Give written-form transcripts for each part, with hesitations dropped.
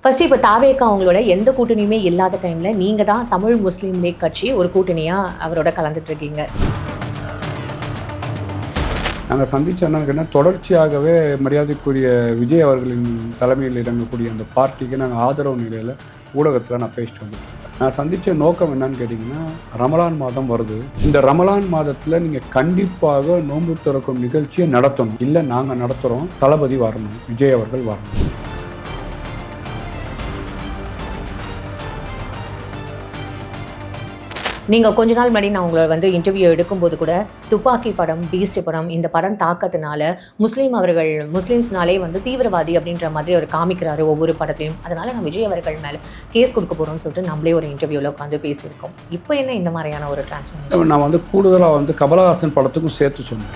First இப்போ தாவேக்கா அவங்களோட எந்த கூட்டணியுமே இல்லாத டைம்ல நீங்க தான் தமிழ் முஸ்லீம் லீக் கட்சி ஒரு கூட்டணியா அவரோட கலந்துட்டு இருக்கீங்க. நாங்கள் சந்திச்ச என்னன்னா தொடர்ச்சியாகவே மரியாதைக்குரிய விஜய் அவர்களின் தலைமையில் இறங்கக்கூடிய அந்த பார்ட்டிக்கு நாங்கள் ஆதரவு நிலையில் ஊடகத்தில் நான் பேசிட்டு வந்துட்டேன். நான் சந்தித்த நோக்கம் என்னன்னு கேட்டிங்கன்னா, ரமலான் மாதம் வருது. இந்த ரமலான் மாதத்தில் நீங்கள் கண்டிப்பாக நோன்பு திறக்கும் நிகழ்ச்சியை நடத்தணும். இல்லை நாங்கள் நடத்துகிறோம், தளபதி வரணும், விஜய் அவர்கள் வரணும். நீங்கள் கொஞ்ச நாள் முன்னாடி நான் உங்களை இன்டர்வியூ எடுக்கும்போது கூட துப்பாக்கி படம், பீஸ்ட் படம், இந்த படம் தாக்கத்தினால முஸ்லீம்ஸ்னாலே தீவிரவாதி அப்படின்ற மாதிரி அவர் காமிக்கிறாரு ஒவ்வொரு படத்தையும். அதனால நான் விஜய் அவர்கள் மேலே கேஸ் கொடுக்க போகிறோம்னு சொல்லிட்டு நம்மளே ஒரு இன்டர்வியூவில் உட்காந்து பேசியிருக்கோம். இப்போ என்ன இந்த மாதிரியான ஒரு டிரான்ஸ்ஃபர்? நான் கூடுதலாக கமலஹாசன் படத்துக்கும் சேர்த்து சொன்னேன்.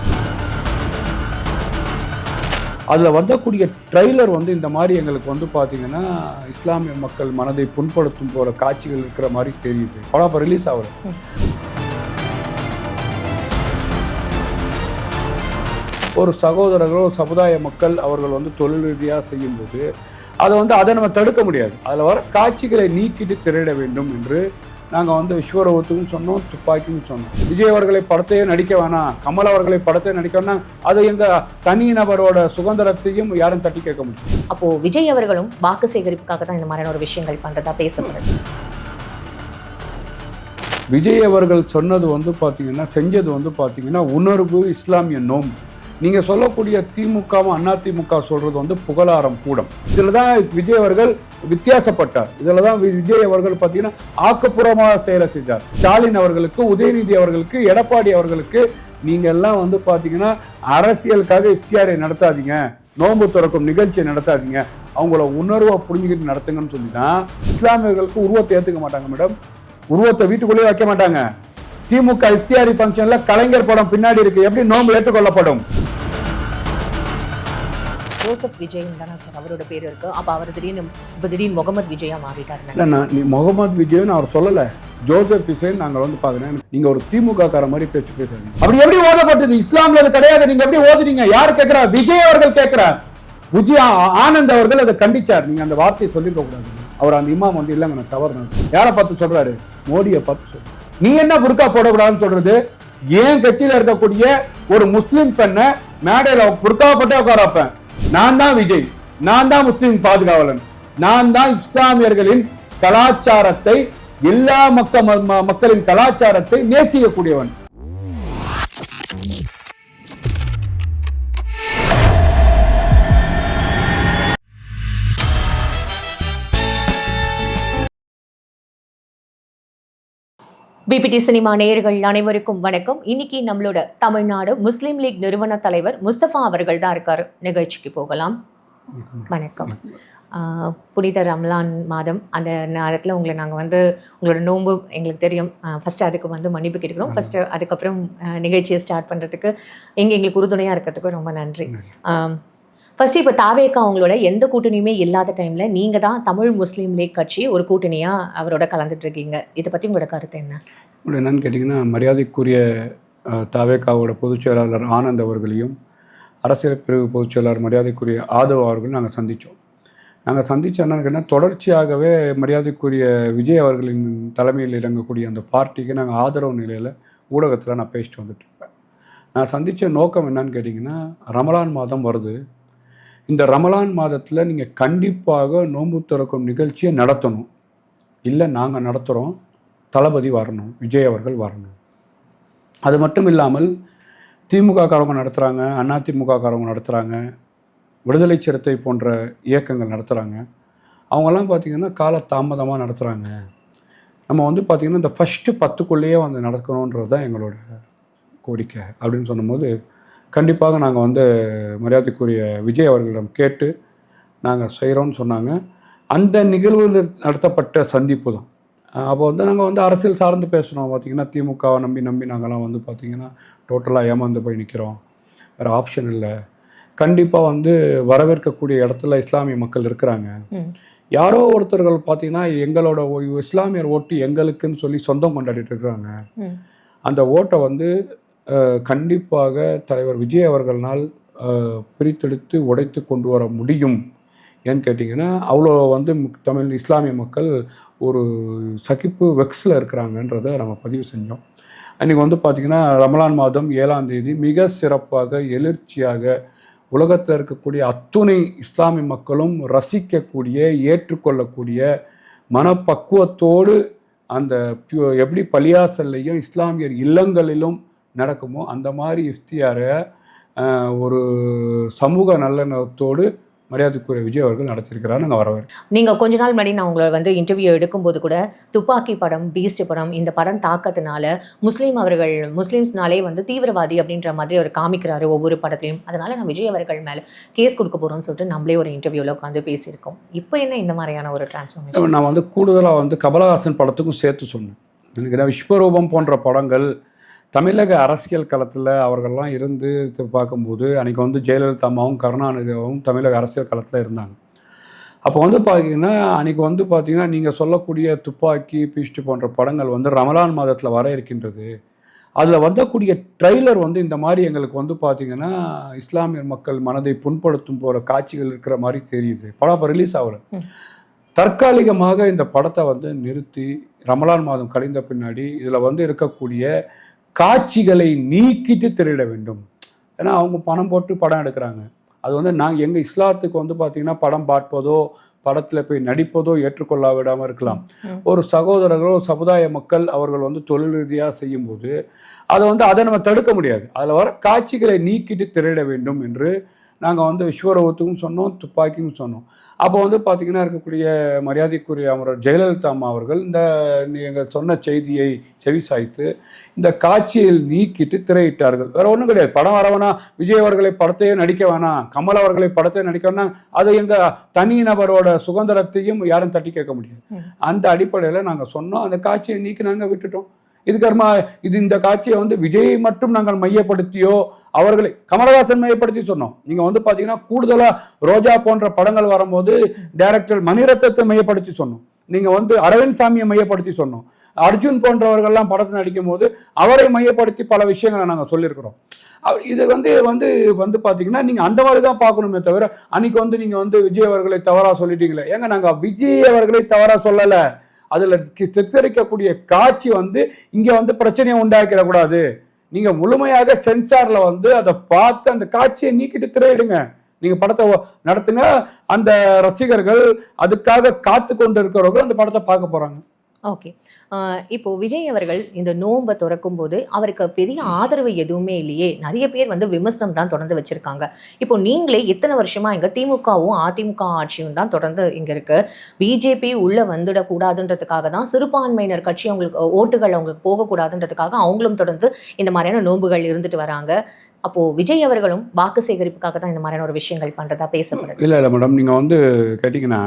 அதில் வந்தக்கூடிய ட்ரெய்லர் இந்த மாதிரி எங்களுக்கு பார்த்தீங்கன்னா இஸ்லாமிய மக்கள் மனதை புண்படுத்தும் போகிற காட்சிகள் இருக்கிற மாதிரி தெரியுது. படம் இப்போ ரிலீஸ் ஆகல. ஒரு சகோதரர்களோ சமுதாய மக்கள் அவர்கள் தொழில் ரீதியாக செய்யும்போது அதை நம்ம தடுக்க முடியாது. அதில் வர காட்சிகளை நீக்கிட்டு திரையிட வேண்டும் என்று நாங்கள் விஸ்வரூபத்துக்கும் சொன்னோம், துப்பாக்கியும் சொன்னோம். விஜய் அவர்களை படத்தையே நடிக்க வேணாம், கமல் அவர்களை படத்தையே நடிக்க வேணாம், அது எங்கள் தனி நபரோட சுதந்திரத்தையும் யாரும் தட்டி கேட்க முடியும். அப்போது விஜய் அவர்களும் வாக்கு சேகரிப்புக்காக தான் இந்த மாதிரியான ஒரு விஷயங்கள் பண்ணுறதா பேசப்படுது. விஜய் அவர்கள் சொன்னது பார்த்தீங்கன்னா, செஞ்சது பார்த்தீங்கன்னா உணர்வு இஸ்லாமிய நோம்பு. நீங்கள் சொல்லக்கூடிய திமுகவும் அதிமுக சொல்கிறது புகழாரம் கூடம். இதில் தான் விஜய் அவர்கள் வித்தியாசப்பட்டார். இதில் தான் விஜய் அவர்கள் பார்த்தீங்கன்னா ஆக்கப்பூர்வமாக செயலை செஞ்சார். ஸ்டாலின் அவர்களுக்கு, உதயநிதி அவர்களுக்கு, எடப்பாடி அவர்களுக்கு நீங்கள் எல்லாம் பார்த்தீங்கன்னா அரசியலுக்காக இஃப்தியாரை நடத்தாதீங்க, நோன்பு திறக்கும் நிகழ்ச்சியை நடத்தாதீங்க, அவங்கள உணர்வை புரிஞ்சுக்கிட்டு நடத்துங்கன்னு சொல்லி தான் இஸ்லாமியர்களுக்கு உருவத்தை ஏற்றுக்க மாட்டாங்க மேடம். உருவத்தை வீட்டுக்குள்ளேயே வைக்க மாட்டாங்க. திமுக இஃப்தியாரி ஃபங்க்ஷன்ல கலைஞர் படம் பின்னாடி இருக்கு, எப்படி நோன்பு ஏற்றுக்கொள்ளப்படும்? ஜோசப் விஜய் தானே சார் அவரோட பேர் இருக்கு. அப்போ அவர் திடீர்னு முகமது விஜயா மாறிட்டாரு. இல்லை, நீ முகமது விஜய்னு அவர் சொல்லலை, ஜோசப் விஜய் நாங்கள் பார்க்குறேன். நீங்கள் ஒரு திமுக கார மாதிரி பேச்சு பேசுறீங்க. அப்படி எப்படி ஓதப்பட்டது? இஸ்லாம்ல அது கிடையாது. நீங்க எப்படி ஓதுறீங்க? யார் கேட்கிறா? விஜய் அவர்கள் கேட்கிறார். விஜய் ஆனந்த் அவர்கள் அதை கண்டிச்சார். நீங்க அந்த வார்த்தையை சொல்லிருக்க கூடாது. அவர் அந்த இமாம் இல்லைங்க, நான் தவறு. யாரை பார்த்து சொல்றாரு? மோடியை பார்த்து சொல்றாரு. நீ என்ன புர்கா போடக்கூடாதுன்னு சொல்றது? ஏன் கட்சியில இருக்கக்கூடிய ஒரு முஸ்லிம் பெண்ணை மேடையில புர்காப்பட்டே உட்கார வைப்பேன். நான் தான் விஜய், நான் தான் முஸ்லிம் பாதுகாவலன், நான் தான் இஸ்லாமியர்களின் கலாச்சாரத்தை, எல்லா மக்களின் கலாச்சாரத்தை நேசிக்கக்கூடியவன். பிபிடி சினிமா நேயர்கள் அனைவருக்கும் வணக்கம். இன்னைக்கு நம்மளோட தமிழ்நாடு முஸ்லீம் லீக் நிறுவன தலைவர் முஸ்தபா அவர்கள் தான் இருக்காரு. நிகழ்ச்சிக்கு போகலாம். வணக்கம். புனித ரம்லான் மாதம், அந்த நேரத்தில் உங்களை நாங்கள் உங்களோட நோன்பு எங்களுக்கு தெரியும். ஃபஸ்ட்டு அதுக்கு மன்னிப்பு கேட்டுக்கிறோம். ஃபஸ்ட்டு அதுக்கப்புறம் நிகழ்ச்சியை ஸ்டார்ட் பண்ணுறதுக்கு எங்களுக்கு உறுதுணையாக இருக்கிறதுக்கு ரொம்ப நன்றி. ஃபர்ஸ்ட் இப்போ தாவேக்கா அவங்களோட எந்த கூட்டணியுமே இல்லாத டைமில் நீங்கள் தான் தமிழ் முஸ்லீம் லீக் கட்சி ஒரு கூட்டணியாக அவரோட கலந்துட்டு இருக்கீங்க. இதை பற்றி உங்களோட கருத்து என்ன? என்னன்னு கேட்டிங்கன்னா, மரியாதைக்குரிய தாவேக்காவோட பொதுச் செயலாளர் ஆனந்த் அவர்களையும், அரசியல் பிரிவு பொதுச் செயலாளர் மரியாதைக்குரிய ஆதவ் அவர்களும் நாங்கள் சந்தித்தோம். நாங்கள் சந்தித்த என்னன்னு கேட்டால், தொடர்ச்சியாகவே மரியாதைக்குரிய விஜய் அவர்களின் தலைமையில் இறங்கக்கூடிய அந்த பார்ட்டிக்கு நாங்கள் ஆதரவு நிலையில் ஊடகத்தில் நான் பேசிட்டு வந்துட்டுருப்பேன். நான் சந்தித்த நோக்கம் என்னன்னு கேட்டிங்கன்னா, ரமலான் மாதம் வருது. இந்த ரமலான் மாதத்தில் நீங்கள் கண்டிப்பாக நோன்பு திறக்கும் நிகழ்ச்சியை நடத்தணும். இல்லை நாங்கள் நடத்துகிறோம், தளபதி வரணும், விஜய் அவர்கள் வரணும். அது மட்டும் இல்லாமல் திமுக காரவங்க நடத்துகிறாங்க, அதிமுக காரவங்க நடத்துகிறாங்க, விடுதலை சிறுத்தை போன்ற இயக்கங்கள் நடத்துகிறாங்க. அவங்கெல்லாம் பார்த்திங்கன்னா கால தாமதமாக நடத்துகிறாங்க. நம்ம பார்த்திங்கன்னா இந்த ஃபஸ்ட்டு 10க்குள்ளேயே நடக்கணுன்றது தான் எங்களோட கோரிக்கை அப்படின்னு சொன்னபோது, கண்டிப்பாக நாங்கள் மரியாதைக்குரிய விஜய் அவர்களிடம் கேட்டு நாங்கள் செய்கிறோன்னு சொன்னாங்க. அந்த நிகழ்வில் நடத்தப்பட்ட சந்திப்பு தான். அப்போ நாங்கள் அரசியல் சார்ந்து பேசுகிறோம். பார்த்திங்கன்னா திமுகவை நம்பி நாங்கள்லாம் பார்த்திங்கன்னா டோட்டலாக ஏமாந்து போய் நிற்கிறோம். வேறு ஆப்ஷன் இல்லை. கண்டிப்பாக வரவேற்கக்கூடிய இடத்துல இஸ்லாமிய மக்கள் இருக்கிறாங்க. யாரோ ஒருத்தர்கள் பார்த்திங்கன்னா எங்களோட இஸ்லாமியர் ஓட்டு எங்களுக்குன்னு சொல்லி சொந்தம் கொண்டாடிட்டு இருக்கிறாங்க. அந்த ஓட்டை கண்டிப்பாக தலைவர் விஜய் அவர்களால் பிரித்தெடுத்து உடைத்து கொண்டு வர முடியும் ஏன்னு கேட்டிங்கன்னா அவ்வளோ வந்து தமிழ் இஸ்லாமிய மக்கள் ஒரு சகிப்பு வெக்ஸில் இருக்கிறாங்கன்றதை நம்ம பதிவு செஞ்சோம். அன்றைக்கி வந்து பார்த்திங்கன்னா ரமலான் மாதம் 7ஆம் தேதி மிக சிறப்பாக எழுச்சியாக உலகத்தில் இருக்கக்கூடிய அத்துணை இஸ்லாமிய மக்களும் ரசிக்கக்கூடிய ஏற்றுக்கொள்ளக்கூடிய மனப்பக்குவத்தோடு அந்த எப்படி பள்ளியாசல்லையும் இஸ்லாமியர் இல்லங்களிலும் நடக்குமோ அந்த மாதிரி இஃப்தியாரை ஒரு சமூக நல்லெண்ணத்தோடு மரியாதைக்குரிய விஜய் அவர்கள் நடத்தியிருக்கிறார். நாங்கள் வரவேன். நீங்கள் கொஞ்ச நாள் முன்னாடி நான் உங்களை வந்து இன்டர்வியூ எடுக்கும்போது கூட துப்பாக்கி படம், பீஸ்ட் படம், இந்த படம் தாக்கத்தினால முஸ்லீம்ஸ்னாலே வந்து தீவிரவாதி அப்படின்ற மாதிரி அவர் காமிக்கிறாரு ஒவ்வொரு படத்தையும். அதனால நான் விஜய் அவர்கள் மேலே கேஸ் கொடுக்க போகிறோம்னு சொல்லிட்டு நம்மளே ஒரு இன்டர்வியூவில் உட்காந்து பேசியிருக்கோம். இப்போ என்ன இந்த மாதிரியான ஒரு டிரான்ஸ்ஃபார்மேஷன்? நான் வந்து கூடுதலாக வந்து கமலஹாசன் படத்துக்கும் சேர்த்து சொன்னேன். எனக்கு விஸ்வரூபம் போன்ற படங்கள் தமிழக அரசியல் களத்தில் அவர்கள்லாம் இருந்து பார்க்கும்போது அன்றைக்கி வந்து ஜெயலலிதா அம்மாவும் கருணாநிதியும் தமிழக அரசியல் களத்தில் இருந்தாங்க. அப்போ வந்து பார்த்தீங்கன்னா அன்றைக்கி வந்து பார்த்திங்கன்னா நீங்கள் சொல்லக்கூடிய துப்பாக்கி, பீஸ்ட் போன்ற படங்கள் வந்து ரமலான் மாதத்தில் வர இருக்கின்றது. அதில் வந்தக்கூடிய ட்ரெய்லர் வந்து இந்த மாதிரி எங்களுக்கு வந்து பார்த்திங்கன்னா இஸ்லாமிய மக்கள் மனதை புண்படுத்தும் போகிற காட்சிகள் இருக்கிற மாதிரி தெரியுது. படம் இப்போ ரிலீஸ் ஆகலை. தற்காலிகமாக இந்த படத்தை வந்து நிறுத்தி ரமலான் மாதம் கழிந்த பின்னாடி இதில் வந்து இருக்கக்கூடிய காட்சிகளை நீக்கிட்டு திரையிட வேண்டும். ஏன்னா அவங்க பணம் போட்டு படம் எடுக்கிறாங்க. அது வந்து நாங்கள் எங்கள் இஸ்லாத்துக்கு வந்து பார்த்திங்கன்னா படம் பார்ப்பதோ படத்தில் போய் நடிப்பதோ ஏற்றுக்கொள்ளாவிடாமல் இருக்கலாம். ஒரு சகோதரர்களோ சமுதாய மக்கள் அவர்கள் வந்து தொழில் ரீதியாக செய்யும்போது அதை நம்ம தடுக்க முடியாது. அதில் வர காட்சிகளை நீக்கிட்டு திரையிட வேண்டும் என்று நாங்கள் வந்து விஸ்வரூபத்துக்கும் சொன்னோம், துப்பாக்கியும் சொன்னோம். அப்போ வந்து பார்த்திங்கன்னா இருக்கக்கூடிய மரியாதைக்குரிய அமரர் ஜெயலலிதா அம்மா அவர்கள் எங்கள் சொன்ன செய்தியை செவிசாய்த்து இந்த காட்சியில் நீக்கிட்டு திரையிட்டார்கள். வேறு ஒன்றும் கிடையாது. படம் வர வேணாம், விஜய் அவர்களை படத்தையே நடிக்க வேணாம், கமல் அவர்களை படத்தையே நடிக்க வேணாம், அதை எங்கள் தனி நபரோட சுதந்திரத்தையும் யாரும் தட்டி கேட்க முடியாது. அந்த அடிப்படையில் நாங்கள் சொன்னோம். அந்த காட்சியை நீக்கி நாங்கள் விட்டுட்டோம். இதுக்கப்புறமா இந்த காட்சியை வந்து விஜயை மட்டும் நாங்கள் மையப்படுத்தியோ அவர்களை கமலஹாசன் மையப்படுத்தி சொன்னோம். நீங்கள் வந்து பார்த்தீங்கன்னா கூடுதலாக ரோஜா போன்ற படங்கள் வரும்போது டைரக்டர் மணிரத்னத்தை மையப்படுத்தி சொன்னோம். நீங்கள் வந்து அரவிந்த் சாமியை மையப்படுத்தி சொன்னோம். அர்ஜுன் போன்றவர்கள்லாம் படத்தை நடிக்கும் போது அவரை மையப்படுத்தி பல விஷயங்களை நாங்கள் சொல்லியிருக்கிறோம். இது வந்து பார்த்தீங்கன்னா நீங்கள் அந்த மாதிரி தான் பார்க்கணுமே தவிர அன்றைக்கி வந்து நீங்கள் வந்து விஜய் அவர்களை தவறாக சொல்லிட்டீங்களே. ஏங்க நாங்கள் விஜய் அவர்களை தவறாக சொல்லலை. அதில் சித்தரிக்கக்கூடிய காட்சி வந்து இங்கே வந்து பிரச்சனையை உண்டாக்கிடக்கூடாது. நீங்கள் முழுமையாக சென்சாரில் வந்து அதை பார்த்து அந்த காட்சியை நீக்கிட்டு திரையிடுங்க. நீங்கள் படத்தை நடத்துங்க. அந்த ரசிகர்கள் அதுக்காக காத்து கொண்டு இருக்கிறவர்கள் அந்த படத்தை பார்க்க போகிறாங்க. ஓகே, இப்போ விஜய் அவர்கள் இந்த நோன்பை திறக்கும் போது அவருக்கு பெரிய ஆதரவு எதுவுமே இல்லையே. நிறைய பேர் வந்து விமர்சனம் தான் தொடர்ந்து வச்சிருக்காங்க. இப்போ நீங்களே இத்தனை வருஷமா இங்க திமுகவும் அதிமுக ஆட்சியும் தான் தொடர்ந்து இங்க இருக்கு. பிஜேபி உள்ள வந்துடக்கூடாதுன்றதுக்காக தான் சிறுபான்மையினர் கட்சி அவங்களுக்கு ஓட்டுகள் அவங்களுக்கு போகக்கூடாதுன்றதுக்காக அவங்களும் தொடர்ந்து இந்த மாதிரியான நோன்புகள் இருந்துட்டு வராங்க. அப்போ விஜய் அவர்களும் வாக்கு சேகரிப்புக்காக தான் இந்த மாதிரியான ஒரு விஷயங்கள் பண்றதா பேசப்படுது. இல்லை மேடம், நீங்க வந்து கேட்டீங்கன்னா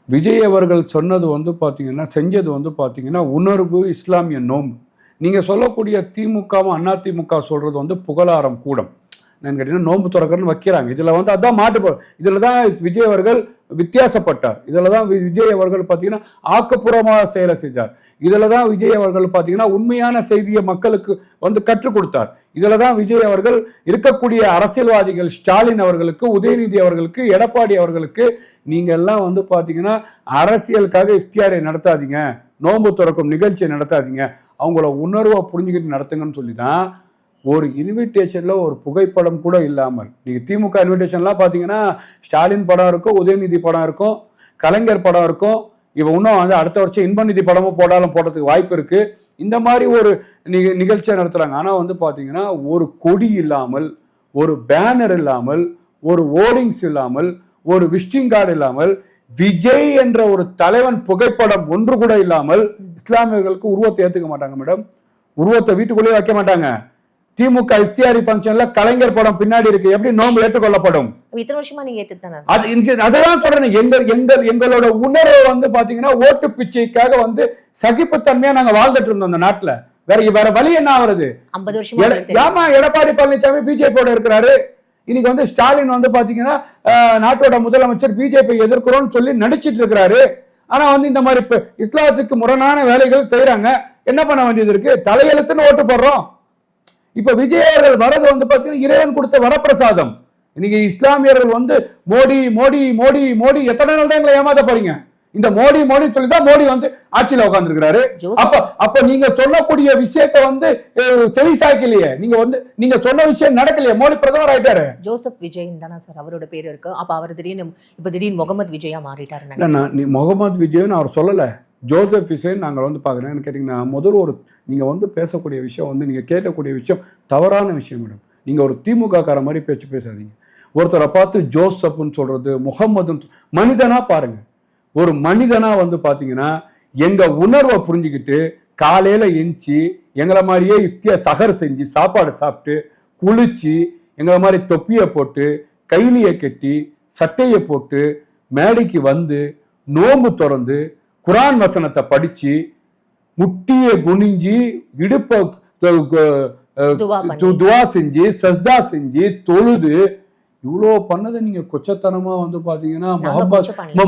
விஜய் அவர்கள் சொன்னது வந்து பார்த்தீங்கன்னா செஞ்சது வந்து பார்த்தீங்கன்னா உணர்வு இஸ்லாமிய நோன்பு. நீங்கள் சொல்லக்கூடிய திமுகவும் அதிமுக சொல்கிறது வந்து புகழாரம் கூடம். நான் கேட்டீங்கன்னா நோன்பு திறக்கிறன்னு வைக்கிறாங்க. இதில் வந்து அதான் மாட்டு. இதில் தான் விஜய் அவர்கள் வித்தியாசப்பட்டார். இதில் தான் விஜய் அவர்கள் பார்த்தீங்கன்னா ஆக்கப்பூர்வமாக செயலை செஞ்சார். இதில் தான் விஜய் அவர்கள் பார்த்தீங்கன்னா உண்மையான செய்தியை மக்களுக்கு வந்து கற்றுக் கொடுத்தார். இதில் தான் விஜய் அவர்கள் இருக்கக்கூடிய அரசியல்வாதிகள் ஸ்டாலின் அவர்களுக்கு, உதயநிதி அவர்களுக்கு, எடப்பாடி அவர்களுக்கு நீங்கள் எல்லாம் வந்து பார்த்தீங்கன்னா அரசியலுக்காக இஃப்தியாரை நடத்தாதீங்க, நோன்பு திறக்கும் நிகழ்ச்சியை நடத்தாதீங்க, அவங்கள உணர்வை புரிஞ்சுக்கிட்டு நடத்துங்கன்னு சொல்லி தான் ஒரு இன்விடேஷனில் ஒரு புகைப்படம் கூட இல்லாமல். நீங்கள் திமுக இன்விடேஷன்லாம் பார்த்தீங்கன்னா ஸ்டாலின் படம் இருக்கும், உதயநிதி படம் இருக்கும், கலைஞர் படம் இருக்கும். இப்போ இன்னும் வந்து அடுத்த வருஷம் இன்பநிதி படமும் போடுறதுக்கு வாய்ப்பு இருக்குது. இந்த மாதிரி ஒரு நிகழ்ச்சியை நடத்துகிறாங்க. ஆனால் வந்து பார்த்தீங்கன்னா ஒரு கொடி இல்லாமல், ஒரு பேனர் இல்லாமல், ஒரு ஓர்டிங்ஸ் இல்லாமல், ஒரு விசிட்டிங் கார்டு இல்லாமல், விஜய் என்ற ஒரு தலைவன் புகைப்படம் ஒன்று கூட இல்லாமல் இஸ்லாமியர்களுக்கு உருவத்தை ஏற்றுக்க மாட்டாங்க மேடம். உருவத்தை வீட்டுக்குள்ளேயே வைக்க மாட்டாங்க. திமுக இஃப்தியாரி ஃபங்க்ஷன்ல கலைஞர் படம் பின்னாடி இருக்கு. எப்படி நோன்பு ஏற்றுக்கொள்ளப்படும்? இத்தனை வருஷமா நீங்க ஏத்துட்டாங்க. அதான் சொல்றேன். எங்களோட உணர்வு வந்து பாத்தீங்கன்னா ஓட்டு பிச்சைக்காக வந்து சகிப்புத்தன்மையா நாங்க வாழ்ந்துட்டு இருந்தோம் அந்த நாட்டுல. வேற வழி என்ன ஆகுறது? 50 வருஷமா ஏமா எடப்பாடி பழனிசாமி பிஜேபியோட இருக்கிறாரு. இன்னைக்கு வந்து ஸ்டாலின் வந்து பாத்தீங்கன்னா நாட்டோட முதலமைச்சர் பிஜேபி எதிர்க்கிறோம்னு சொல்லி நடிச்சிட்டு இருக்கிறாரு. ஆனா வந்து இந்த மாதிரி இஸ்லாத்துக்கு முரணான வேலைகள் செய்யறாங்க. என்ன பண்ண வேண்டியது இருக்கு? தலையெழுத்துன்னு ஓட்டு போடுறோம். இப்ப விஜய் அவர்கள் வரது வந்து பாத்தீங்கன்னா இறைவன் கொடுத்த வரப்பிரசாதம். இன்னைக்கு இஸ்லாமியர்கள் வந்து மோடி மோடி மோடி மோடி எத்தனை நாள் தான் எங்களை ஏமாத்த போறீங்க? இந்த மோடி மோடி சொல்லிதான் மோடி வந்து ஆட்சியில உட்கார்ந்துருக்கிறாரு. அப்ப நீங்க சொல்லக்கூடிய விஷயத்த வந்து செவி சாய்க்கலையே. நீங்க சொன்ன விஷயம் நடக்கலையே. மோடி பிரதமர் ஆயிட்டாரு. ஜோசப் விஜய் தானே சார் அவரோட பேர் இருக்கு. அப்ப அவர் திடீர்னு முகமது விஜயா மாறிட்டாரு. நீ முகமது விஜய்னு அவர் சொல்லல, ஜோசப் விஜய் நாங்கள் வந்து பார்க்குறேன். கேட்டிங்கன்னா முதல்ல நீங்கள் வந்து பேசக்கூடிய விஷயம் வந்து நீங்கள் கேட்கக்கூடிய விஷயம் தவறான விஷயம் மேடம். நீங்கள் ஒரு திமுக கார மாதிரி பேசாதீங்க. ஒருத்தரை பார்த்து ஜோசப்னு சொல்றது, முகமதுன்னு மனிதனா பாருங்க. ஒரு மனிதனா வந்து பார்த்தீங்கன்னா எங்கள் உணர்வை புரிஞ்சுக்கிட்டு காலையில் எஞ்சி எங்களை மாதிரியே சகர் செஞ்சு சாப்பாடு சாப்பிட்டு குளிச்சு எங்களை மாதிரி தொப்பியை போட்டு கைலியை கட்டி சட்டையை போட்டு மேடைக்கு வந்து நோம்பு திறந்து குரான் வசனத்தை படிச்சு முட்டியை குனிஞ்சி இடுப்பை துவா செஞ்சு சஸ்தா செஞ்சு தொழுது இவ்வளோ பண்ணதை நீங்க கொச்சத்தனமா வந்து பாத்தீங்கன்னா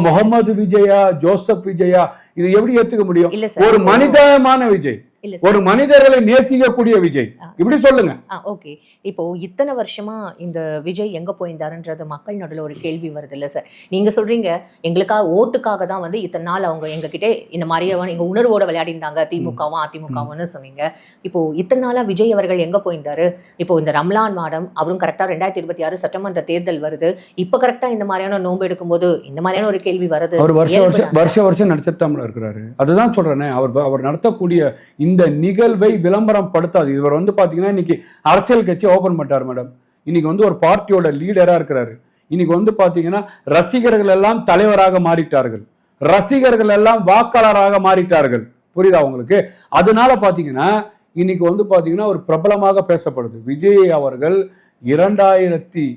முகமது விஜயா, ஜோசப் விஜயா, இது எப்படி ஏத்துக்க முடியும்? ஒரு மனிதமான விஜய், ஒரு மனிதர்களை நேசிக்கக்கூடிய விஜய், இப்படி சொல்லுங்க. ஓகே, இப்போ இத்தனை வருஷமா இந்த விஜய் எங்க போயிருந்தாருன்றது மக்கள் நடுவில் ஒரு கேள்வி வருது இல்ல சார்? நீங்க சொல்றீங்க எங்களுக்காக ஓட்டுக்காக தான் வந்து இத்தனை நாள் அவங்க எங்ககிட்ட இந்த மாதிரியே எங்க உணர்வோட விளையாடிருந்தாங்க திமுகவும் அதிமுகவும்னு சொன்னீங்க. இப்போ இத்தனை நாளா விஜய் அவர்கள் எங்க போயிருந்தாரு? இப்போ இந்த ரம்லான் மாதம் அவரும் கரெக்டா 2026 சட்டமன்ற தேர்தல் வருது. இப்ப கரெக்டா இந்த மாதிரியான நோன்பு எடுக்கும்போது இந்த மாதிரியான ஒரு கேள்வி வருது. அவர் வருஷம் நடிச்சத்தாமல இருக்கிறாரு. அதுதான் சொல்றேனே, அவர் நடத்தக்கூடிய இந்த நிகழ்வை விளம்பரம் படுத்தாது. இவர் வந்து பாத்தீங்கன்னா இன்னைக்கு அரசியல் கட்சி ஓபன் பண்ணிட்டார் மேடம். இன்னைக்கு வந்து ஒரு பார்ட்டியோட லீடரா இருக்கிறாரு. இன்னைக்கு வந்து பாத்தீங்கன்னா ரசிகர்கள் எல்லாம் தலைவராக மாறிட்டார்கள், ரசிகர்கள் எல்லாம் வாக்காளராக மாறிட்டார்கள். புரியுதா உங்களுக்கு? அதனால பாத்தீங்கன்னா இன்னைக்கு வந்து பாத்தீங்கன்னா ஒரு பிரபலமாக பேசப்படுது. விஜய் அவர்கள் 2001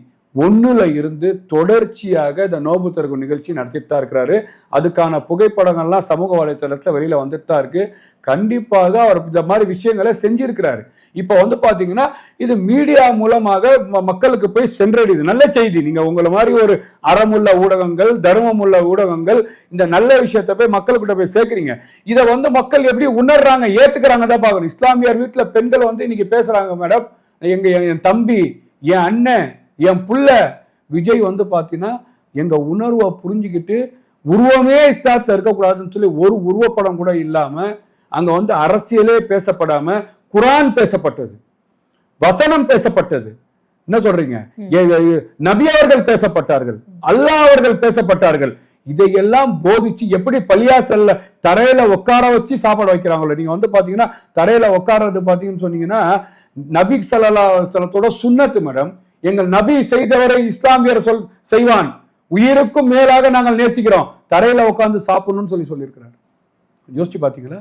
இருந்து தொடர்ச்சியாக இந்த நோன்பு திறக்கும் நிகழ்ச்சி நடத்திட்டு தான் இருக்கிறாரு. அதுக்கான புகைப்படங்கள்லாம் சமூக வலைத்தளத்தில் வெளியில வந்துட்டு தான் இருக்கு. கண்டிப்பாக அவர் இந்த மாதிரி விஷயங்களை செஞ்சிருக்கிறாரு. இப்போ வந்து பாத்தீங்கன்னா இது மீடியா மூலமாக மக்களுக்கு போய் சென்றடையுது. நல்ல செய்தி. நீங்க உங்களை மாதிரி ஒரு அறமுள்ள ஊடகங்கள், தர்மமுள்ள ஊடகங்கள் இந்த நல்ல விஷயத்தை போய் மக்கள்கிட்ட போய் சேர்க்கிறீங்க. இதை வந்து மக்கள் எப்படி உணர்றாங்க, ஏத்துக்கிறாங்க தான் பார்க்கணும். இஸ்லாமியர் வீட்டில் பெண்கள் வந்து இன்னைக்கு பேசுறாங்க மேடம், என் தம்பி, என் அண்ணன், என் புள்ள விஜய் வந்து பாத்தீங்கன்னா எங்க உணர்வை புரிஞ்சுக்கிட்டு உருவமே இஸ்லாத்துல இருக்கக்கூடாதுன்னு சொல்லி ஒரு உருவப்படம் கூட இல்லாம அங்க வந்து அரசியலே பேசப்படாம குரான் பேசப்பட்டது, வசனம் பேசப்பட்டது. என்ன சொல்றீங்க? நபி அவர்கள் பேசப்பட்டார்கள், அல்லாஹ் அவர்கள் பேசப்பட்டார்கள். இதையெல்லாம் போதிச்சு எப்படி பள்ளியாசல்ல தரையில உட்கார வச்சு சாப்பாடு வைக்கிறாங்களோ, நீங்க வந்து பாத்தீங்கன்னா தரையில உட்கார்றது பாத்தீங்கன்னு சொன்னீங்கன்னா நபி ஸல்லல்லாஹு அலைஹி வஸல்லத்தோட சுன்னத்து மேடம். எங்கள் நபி செய்தவரை இஸ்லாமியர் செய்வான், உயிருக்கும் மேலாக நாங்கள் நேசிக்கிறோம், தரையில உட்கார்ந்து சாப்பிடணும்னு சொல்லியிருக்கிறார். யோசிச்சு பாத்தீங்களா?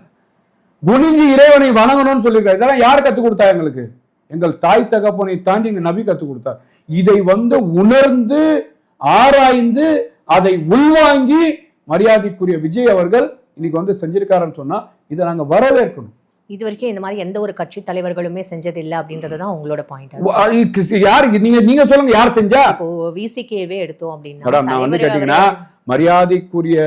குனிஞ்சி இறைவனை வணங்கணும்னு சொல்லியிருக்காரு. இதெல்லாம் யார் கற்றுக் கொடுத்தா? எங்களுக்கு எங்கள் தாய் தகப்பனை தாண்டி எங்க நபி கற்றுக் கொடுத்தார். இதை வந்து உணர்ந்து ஆராய்ந்து அதை உள்வாங்கி மரியாதைக்குரிய விஜய் அவர்கள் இன்னைக்கு வந்து செஞ்சிருக்காருன்னு சொன்னா இதை நாங்க வரவேற்கணும். இது வரைக்கும் இந்த மாதிரி எந்த ஒரு கட்சி தலைவர்களுமே செஞ்சது இல்லை அப்படின்றதுதான் உங்களோட பாயிண்ட். யாரு நீங்க சொல்லுங்க, யார் செஞ்சா? இப்போ விசிகேவே எடுத்தோம் அப்படின்னா நான் வந்து கேட்டீங்கன்னா மரியாதைக்குரிய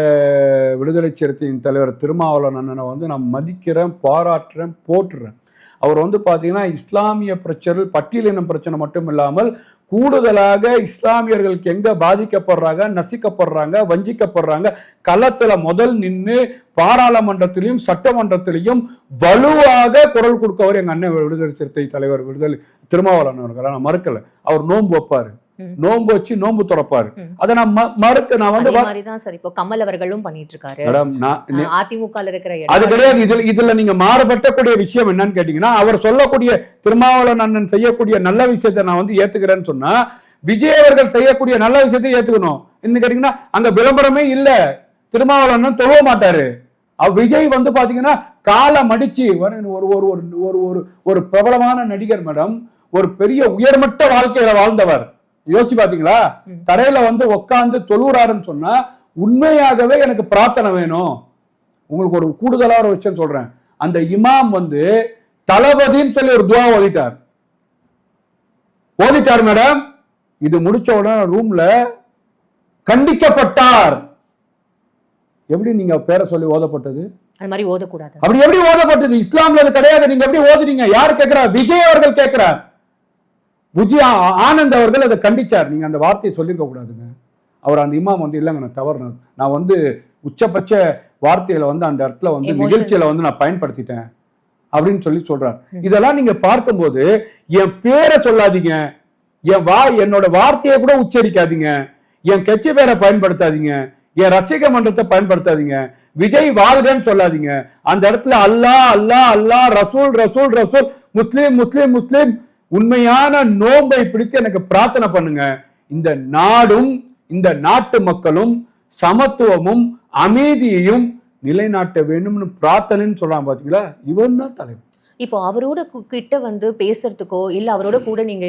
விடுதலை சிறுத்தையின் தலைவர் திருமாவளவன் அண்ணனை வந்து நான் மதிக்கிறேன், பாராட்டுறேன், போற்றுறேன். அவர் வந்து பார்த்தீங்கன்னா இஸ்லாமிய பிரச்சனை, பட்டியலினம் பிரச்சனை மட்டும் இல்லாமல் கூடுதலாக இஸ்லாமியர்களுக்கு எங்க பாதிக்கப்படுறாங்க, நசிக்கப்படுறாங்க, வஞ்சிக்கப்படுறாங்க, களத்துல முதல் நின்று பாராளுமன்றத்திலையும் சட்டமன்றத்திலையும் வலுவாக குரல் கொடுக்கவர் எங்க அண்ணன் விடுதலை சிறுத்தை தலைவர் விடுதலை திருமாவளவன் அவர்கள். நான் மறுக்கல. அவர் நோன்பு வைப்பாரு, நோன்பு வச்சு நோன்பு துறப்பாரு. அதை நான் நான் வந்து இப்போ கமல் அவர்களும் பண்ணிட்டு இருக்காரு. அதிமுக இருக்கிற அது கிடையாது. இதுல நீங்க மாறுபட்டக்கூடிய விஷயம் என்னன்னு கேட்டீங்கன்னா, அவர் சொல்லக்கூடிய திருமாவளவன் அண்ணன் செய்யக்கூடிய நல்ல விஷயத்தை நான் வந்து ஏத்துக்கிறேன்னு சொன்னா விஜய் அவர்கள் செய்யக்கூடிய நல்ல விஷயத்தை ஏத்துக்கணும். என்ன கேட்டீங்கன்னா அங்க விளம்பரமே இல்ல, திருமாவளவன் அண்ணன் தொழ மாட்டாரு. விஜய் வந்து பாத்தீங்கன்னா காலை மடிச்சு ஒரு பிரபலமான நடிகர் மேடம், ஒரு பெரிய உயர்மட்ட வாழ்க்கையில வாழ்ந்தவர். யோசிச்சு பாத்தீங்களா? தரையில வந்து உட்கார்ந்து தொழுறாருன்னு சொன்னா உண்மையாகவே எனக்கு பிரார்த்தனை வேணும். உங்களுக்கு ஒரு கூடுதலா ஒரு விஷயம் சொல்றேன். அந்த இமாம் வந்து தளபதின்னு சொல்லி ஒரு துவா ஓதிட்டார் மேடம். இது முடிச்ச உடனே ரூம்ல கண்டிக்கப்பட்டார். எப்படி நீங்க பேரை சொல்லி ஓதப்பட்டது? அது மாதிரி ஓதக்கூடாது. அப்படி எப்படி ஓதப்பட்டது? இஸ்லாம்ல அது கிடையாது. நீங்க எப்படி ஓதுறீங்க? யார் கேட்கிறார்? விஜய் அவர்கள் கேட்கிறார். ஆனந்த் அவர்கள் அதை கண்டிச்சார். நீங்க அந்த வார்த்தையை சொல்லியிருக்க கூடாதுங்க. அவர் அந்த இமாம் வந்து இல்லைங்க நான் தவறு, நான் வந்து உச்சபட்ச வார்த்தையில வந்து அந்த இடத்துல வந்து நிகழ்ச்சியில வந்து நான் பயன்படுத்திட்டேன் அப்படின்னு சொல்றார். இதெல்லாம் நீங்க பார்க்கும்போது என் பேரை சொல்லாதீங்க, என்னோட வார்த்தையை கூட உச்சரிக்காதீங்க, என் கட்சி பேரை பயன்படுத்தாதீங்க, என் ரசிக மன்றத்தை பயன்படுத்தாதீங்க, விஜய் வாழ்கன்னு சொல்லாதீங்க. அந்த இடத்துல அல்லாஹ் அல்லாஹ் அல்லாஹ், ரசூல் ரசூல் ரசூல், முஸ்லீம் முஸ்லீம் முஸ்லீம், உண்மையான நோன்பை பிடித்து எனக்கு பிரார்த்தனை பண்ணுங்க. இந்த நாடும் இந்த நாட்டு மக்களும் சமத்துவமும் அமைதியையும் நிலைநாட்ட வேண்டும்னு பிரார்த்தனைன்னு சொல்றான். பாத்தீங்களா, இவன் தான் தலைவர். இப்போ அவரோட கிட்ட வந்து பேசுறதுக்கோ இல்ல அவரோட கூட நீங்க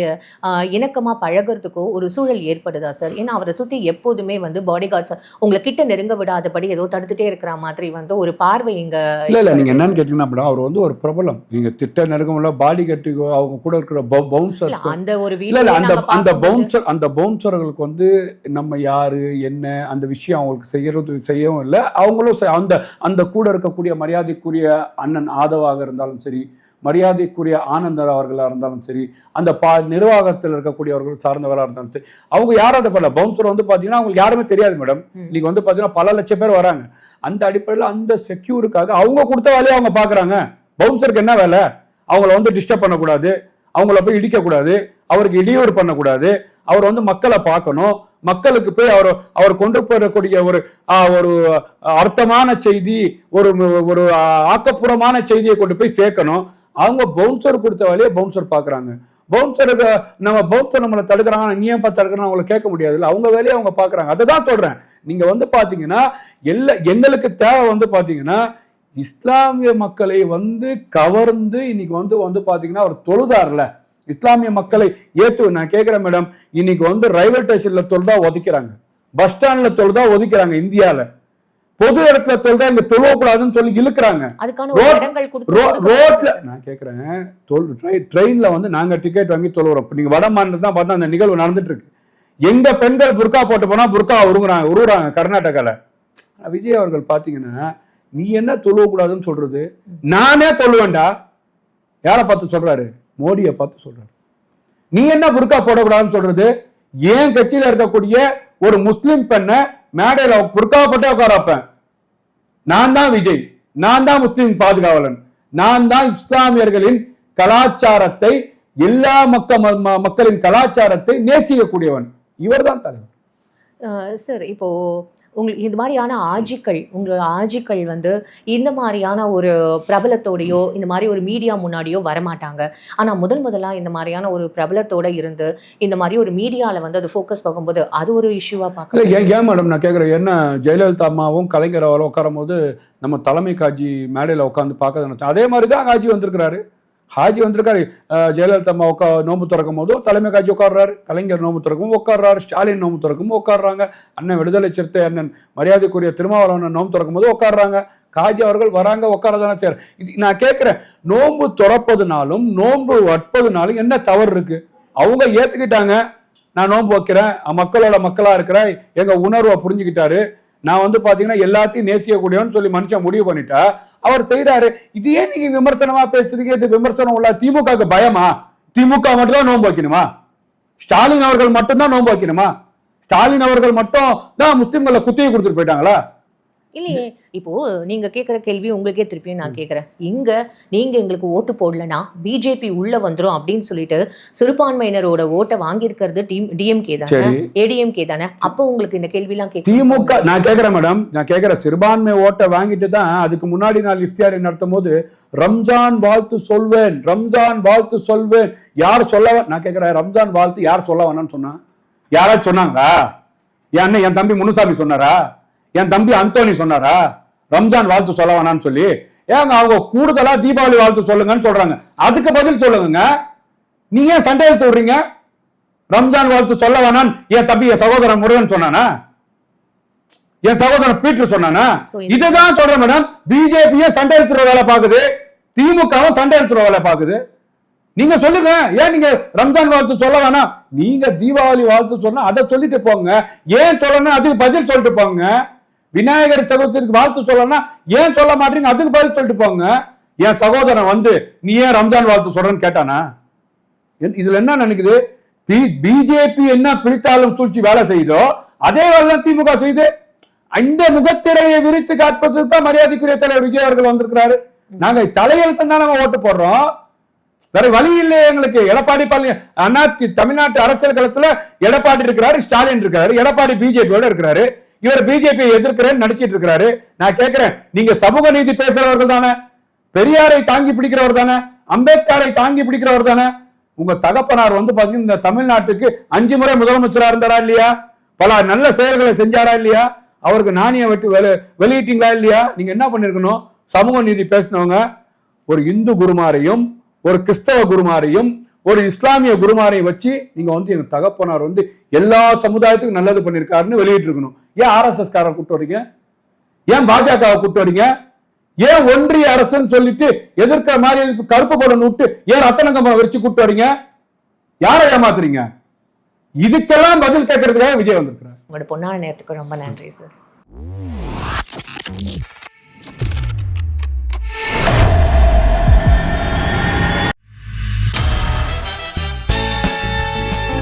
இணக்கமா பழகிறதுக்கோ ஒரு சூழல் ஏற்படுதா சார்? ஏன்னா அவரை சுத்தி எப்போதுமே வந்து பாடி கார்ட்ஸ் உங்களை கிட்ட நெருங்க விடாதபடி ஏதோ தடுத்துட்டே இருக்கிற மாதிரி வந்து ஒரு பார்வை இங்க. இல்ல நீங்க என்னன்னு கேட்டீங்கன்னா, அவர் வந்து ஒரு பிரபலம். நீங்க திட்ட நெருங்கமுள்ள பாடி கட்டிக்கோ, அவங்க கூட இருக்கிற பவுன்சர், அந்த ஒரு அந்த பவுன்சர்களுக்கு வந்து நம்ம யாரு என்ன அந்த விஷயம் அவங்களுக்கு செய்யவும் இல்லை. அவங்களும் அந்த கூட இருக்கக்கூடிய மரியாதைக்குரிய அண்ணன் ஆதவாக இருந்தாலும் சரி, மரியாதைக்குரிய ஆனந்தர் அவர்களாக இருந்தாலும் சரி, அந்த நிர்வாகத்தில் இருக்கக்கூடியவர்கள் சார்ந்தவராக இருந்தாலும் சரி, அவங்க யாரும் அதை பண்ணல. பவுன்சர் வந்து பார்த்தீங்கன்னா அவங்களுக்கு யாருமே தெரியாது மேடம். இன்னைக்கு வந்து பார்த்தீங்கன்னா பல லட்சம் பேர் வராங்க. அந்த அடிப்படையில் அந்த செக்யூருக்காக அவங்க கொடுத்த வேலையை அவங்க பார்க்குறாங்க. பவுன்சருக்கு என்ன வேலை? அவங்கள வந்து டிஸ்டர்ப் பண்ணக்கூடாது, அவங்கள போய் இடிக்கக்கூடாது, அவருக்கு இடையூறு பண்ணக்கூடாது, அவர் வந்து மக்களை பார்க்கணும், மக்களுக்கு போய் அவர் கொண்டு போகக்கூடிய ஒரு அர்த்தமான செய்தி, ஒரு ஆக்கப்பூர்வமான செய்தியை கொண்டு போய் சேர்க்கணும். அவங்க பவுன்சர் கொடுத்த வேலையை பவுன்சர் பார்க்குறாங்க. பவுன்சருக்கு பவுன்சர் நம்மளை தடுக்கிறாங்க, நீ ஏன் பார்த்து தடுக்கிறாங்க, அவங்களை கேட்க முடியாதுல்ல, அவங்க வேலையை அவங்க பார்க்குறாங்க. அதை தான் சொல்கிறேன். நீங்கள் வந்து பார்த்தீங்கன்னா எங்களுக்கு தேவை வந்து பார்த்தீங்கன்னா இஸ்லாமிய மக்களை வந்து கவர்ந்து இன்னைக்கு வந்து பார்த்தீங்கன்னா அவர் தொழுதார்ல, இஸ்லாமிய மக்களை நான் கேட்கிறேன் மேடம், இன்னைக்கு வந்து ரயில்வே ஸ்டேஷன்ல தொழுதா ஒதுக்கிறாங்க, பஸ் ஸ்டாண்ட்ல தொழுதா ஒதுக்கிறாங்க, இந்தியால பொது இடத்துல தொழுதா இங்க தொழக்கூடாதுன்னு சொல்லி இழுக்கிறாங்க. ரோட்ல நான் கேட்கிறேன், ட்ரெயின்ல வந்து நாங்க டிக்கெட் வாங்கி தொழுகிறோம். நீங்க வட மாநிலத்தை தான் பார்த்தா அந்த நிகழ்வு நடந்துட்டு இருக்கு. எங்க பெண்கள் புர்கா போட்டு போனா புர்கா உருகுறாங்க கர்நாடகால. விஜய் அவர்கள் பாத்தீங்கன்னா நீ என்ன தொழுவக்கூடாதுன்னு சொல்றது, நானே தொழுவேண்டா. யாரை பார்த்து சொல்றாரு? மோடியை பார்த்து சொல்றாரு. நீ என்ன புர்கா போடக்கூடாதுன்னு சொல்றது? ஏன் கட்சியில இருக்கக்கூடிய ஒரு முஸ்லிம் பெண்ணை மேடையில புர்கா போட்டே உட்கார வைப்பேன். நான் தான் விஜய், நான் தான் முஸ்லிம் பாதுகாவலன், நான் தான் இஸ்லாமியர்களின் கலாச்சாரத்தை, எல்லா மக்களின் கலாச்சாரத்தை நேசிக்கக்கூடியவன். இவர் தான் தலைவர். சார், இப்போ உங்களுக்கு இந்த மாதிரியான ஆட்சிகள் வந்து இந்த மாதிரியான ஒரு பிரபலத்தோடையோ இந்த மாதிரி ஒரு மீடியா முன்னாடியோ வரமாட்டாங்க. ஆனால் முதலா இந்த மாதிரியான ஒரு பிரபலத்தோட இருந்து இந்த மாதிரி ஒரு மீடியாவில் வந்து அது ஃபோக்கஸ் பார்க்கும்போது அது ஒரு இஷ்யூவாக பார்க்கல. ஏன் மேடம் நான் கேட்குறேன், என்ன ஜெயலலிதா அம்மாவும் கலைஞர் அவரும் உட்காரும் போது நம்ம தலைமை காட்சி மேடையில் உட்காந்து பார்க்க நினைச்சோம். அதே மாதிரி தான் ஹாஜி வந்திருக்கிறாரு. ஜெயலலிதா அம்மா நோம்பு திறக்கும் போதும் தலைமை காட்சி உட்காடுறாரு, கலைஞர் நோம்பு திறக்கும் உட்காடுறாரு, ஸ்டாலின் நோம்பு திறக்கும் உட்காடுறாங்க, அண்ணன் விடுதலை சிறுத்தை அண்ணன் மரியாதைக்குரிய திருமாவளவன் நோம்பு திறக்கும் போது உட்காடுறாங்க, காஜி அவர்கள் வராங்க, உட்காரதானே சார். இது நான் கேட்கிறேன், நோம்பு திறப்பதுனாலும் நோம்பு வற்பதுனாலும் என்ன தவறு இருக்கு? அவங்க ஏத்துக்கிட்டாங்க, நான் நோம்பு வைக்கிறேன், மக்களோட மக்களா இருக்கிறேன், எங்க உணர்வை புரிஞ்சுக்கிட்டாரு, நான் வந்து பாத்தீங்கன்னா எல்லாத்தையும் நேசிக்கக்கூடியவன்னு சொல்லி மனுஷன் முடிவு பண்ணிட்டா அவர் செய்யறாரு. இது ஏன் நீங்க விமர்சனமா பேசுறீங்க? இது விமர்சனம் உள்ள திமுகவுக்கு பயமா? திமுக மட்டும் தான் நோன்பு வைக்கணுமா? ஸ்டாலின் அவர்கள் மட்டும்தான் நோன்பு வைக்கணுமா? ஸ்டாலின் அவர்கள் மட்டும் தான் முஸ்லிம்களை குத்தியை கொடுத்துட்டு போயிட்டாங்களா? இல்லையே. இப்போ நீங்க கேட்குற கேள்வி உங்களுக்கே திருப்பியும் நான் கேட்குறேன். இங்க நீங்க எங்களுக்கு ஓட்டு போடலன்னா பிஜேபி உள்ள வந்துடும் அப்படின்னு சொல்லிட்டு சிறுபான்மையினரோட ஓட்டை வாங்கியிருக்கிறது டிஎம்கே தானே, ஏடிஎம்கே தானே. அப்போ உங்களுக்கு இந்த கேள்விலாம் திமுக நான் கேட்கிறேன் மேடம், நான் கேட்கிறேன், சிறுபான்மை ஓட்டை வாங்கிட்டு தான் அதுக்கு முன்னாடி நான் இஃப்தியாரை நடத்தும் போது ரம்ஜான் வாழ்த்து சொல்வேன், ரம்ஜான் வாழ்த்து சொல்வேன், யார் சொல்ல, நான் கேட்கிறேன், ரம்ஜான் வாழ்த்து யார் சொல்ல வேணாம்னு சொன்னா? யாராச்சும் சொன்னாங்களா? என் தம்பி முனுசாமி சொன்னாரா? என் தம்பி அந்தோனி சொன்னாரா ரம்ஜான் வாழ்த்து சொல்ல வேணான்னு சொல்லி? ஏங்க அவங்க கூடுதலா தீபாவளி வாழ்த்து சொல்லுங்கன்னு சொல்றாங்க. அதுக்கு பதில் சொல்லுங்க. நீங்க ஏன் சண்டை எடுத்து விடுறீங்க? ரம்ஜான் வாழ்த்து சொல்ல வேணான்னு என் தம்பி என் சகோதரன் முருகன் சொன்னானா? என் சகோதரன் பீட்டர் சொன்னானா? இதுதான் சொல்றேன் மேடம். பிஜேபியே சண்டை எடுத்துற வேலை பாக்குது, திமுகவும் சண்டை எடுத்துற வேலை பாக்குது. நீங்க சொல்லுங்க, ஏன் நீங்க ரம்ஜான் வாழ்த்து சொல்ல வேணாம்? நீங்க தீபாவளி வாழ்த்து சொன்னா அதை சொல்லிட்டு போங்க. ஏன் சொல்லணும் அதுக்கு பதில் சொல்லிட்டு போங்க. விநாயகர் சதுர்த்திக்கு வாழ்த்து சொல்லணும்னா ஏன் சொல்ல மாட்டீங்க? அதுக்கு பதில் சொல்லிட்டு போங்க. என் சகோதரன் வந்து நீ ஏன் ரம்ஜான் வாழ்த்து சொல்றன்னு கேட்டானா? இதுல என்ன நினைக்குது? பிஜேபி என்ன பிரித்தாலும் சூழ்ச்சி வேலை செய்தோ அதே வேலை திமுக செய்து இந்த முகத்திரையை விரித்து காட்பதற்கு தான் மரியாதைக்குரிய தலைவர் விஜய் அவர்கள் வந்திருக்கிறாரு. நாங்க தலையெழுத்து தான் நம்ம ஓட்டு போடுறோம், வேற வழி இல்லை எங்களுக்கு. எடப்பாடி தமிழ்நாட்டு அரசியல் களத்துல எடப்பாடி இருக்கிறாரு, ஸ்டாலின் இருக்காரு, எடப்பாடி பிஜேபியோட இருக்கிறாரு, இவர் பிஜேபியை எதிர்க்கிறேன்னு நடிச்சிட்டு இருக்கிறாரு. நான் கேட்கிறேன், நீங்க சமூக நீதி பேசுறவர்கள் தானே, பெரியாரை தாங்கி பிடிக்கிறவர் தானே, அம்பேத்கரை தாங்கி பிடிக்கிறவர் தானே. உங்க தகப்பனார் பாத்தீங்கன்னா இந்த தமிழ்நாட்டுக்கு 5 முறை முதலமைச்சரா இருந்தாரா இல்லையா, பல நல்ல செயல்களை செஞ்சாரா இல்லையா, அவருக்கு நாணய வெட்டு வெளியிட்டீங்களா இல்லையா. நீங்க என்ன பண்ணிருக்கணும், சமூக நீதி பேசினவங்க ஒரு இந்து குருமாரையும் ஒரு கிறிஸ்தவ குருமாரையும் ஒரு இஸ்லாமிய குருமாரையும் வச்சு நீங்க எங்க தகப்பனார் எல்லா சமுதாயத்துக்கும் நல்லது பண்ணிருக்காருன்னு வெளியிட்டு இருக்கணும். ஏன் RSS காரரை கூப்பிட்டு வரீங்க, ஏன் பாஜகவை கூப்பிட்டு வரீங்க, ஏன் ஒன்றிய அரசுன்னு சொல்லிட்டு எதிர்க்கிற மாதிரி கருப்பு கொடை விட்டு ஏன் ரத்தனங்கம்பம் வச்சு கூப்பிட்டு வரீங்க, யாரை ஏமாத்துறீங்க? இதுக்கெல்லாம் பதில் கேட்கறதுக்காக விஜய் வந்திருக்கிறார். உங்களோட பொன்னான நேரத்துக்கு ரொம்ப நன்றி சார்.